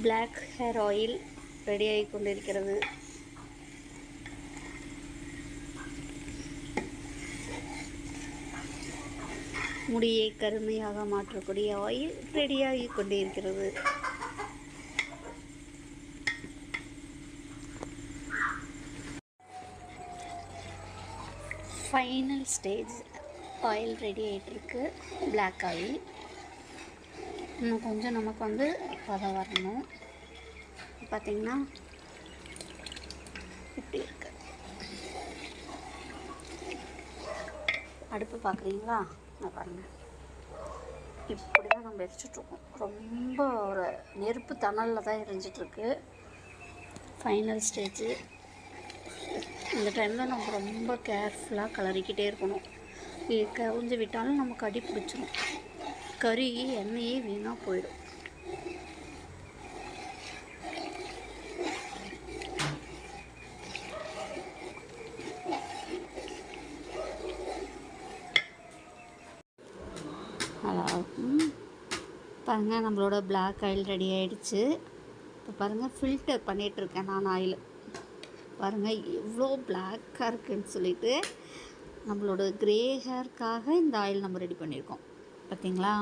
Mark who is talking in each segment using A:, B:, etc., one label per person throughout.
A: Black hair oil ரெடியாகி கொண்டிருக்கிறது. முடியை கருமையாக மாற்றக்கூடிய ஆயில் ரெடியாகி கொண்டிருக்கிறது. ஃபைனல் ஸ்டேஜ் ஆயில் ரெடி ஆகிட்டுருக்கு. பிளாக் ஆயில் இன்னும் கொஞ்சம் நமக்கு பதம் வரணும். பார்த்திங்கன்னா இப்படி இருக்கு. அடுப்பு பார்க்குறீங்களா? பாருங்கள், இப்படி தான் நம்ம எரிச்சிட்ருக்கோம். ரொம்ப ஒரு நெருப்பு தணலில் தான் எரிஞ்சிட்ருக்கு. Final stage. இந்த டைமில் நம்ம ரொம்ப கேர்ஃபுல்லாக கிளறிக்கிட்டே இருக்கணும். கவுஞ்சு விட்டாலும் நமக்கு அடி பிடிச்சிடும், கறி எண்ணெயே வீணாக போயிடும். பாருங்கள், நம்மளோட பிளாக் ஆயில் ரெடி ஆகிடுச்சு. இப்போ பாருங்கள், ஃபில்டர் பண்ணிகிட்ருக்கேன் நான் ஆயில். பாருங்கள் எவ்வளோ பிளாக்காக இருக்குதுன்னு சொல்லிட்டு, நம்மளோட க்ரே ஹேருக்காக இந்த ஆயில் நம்ம ரெடி பண்ணியிருக்கோம். பார்த்திங்களா,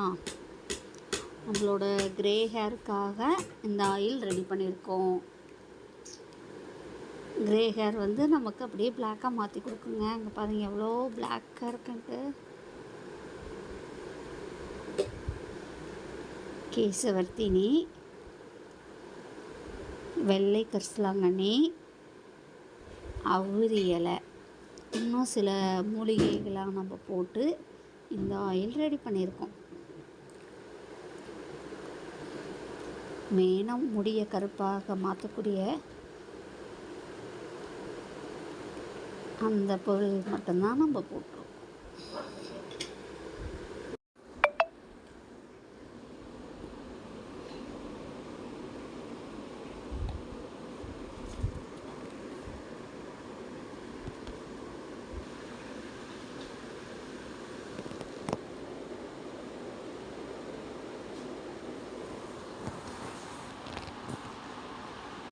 A: நம்மளோட க்ரே ஹேருக்காக இந்த ஆயில் ரெடி பண்ணியிருக்கோம். க்ரே ஹேர் நமக்கு அப்படியே பிளாக்காக மாற்றி கொடுக்குங்க. அங்கே பாருங்கள் எவ்வளோ பிளாக்காக இருக்குன்ட்டு. கேசவர்த்தினி, வெள்ளை கரிசலாங்கண்ணி, அவுரி இலை, இன்னும் சில மூலிகைகளாக நம்ம போட்டு இந்த ஆயில் ரெடி பண்ணியிருக்கோம். மெயினாக முடியை கருப்பாக மாற்றக்கூடிய அந்த பொருள் மட்டும்தான் நம்ம போட்டுருக்கோம்.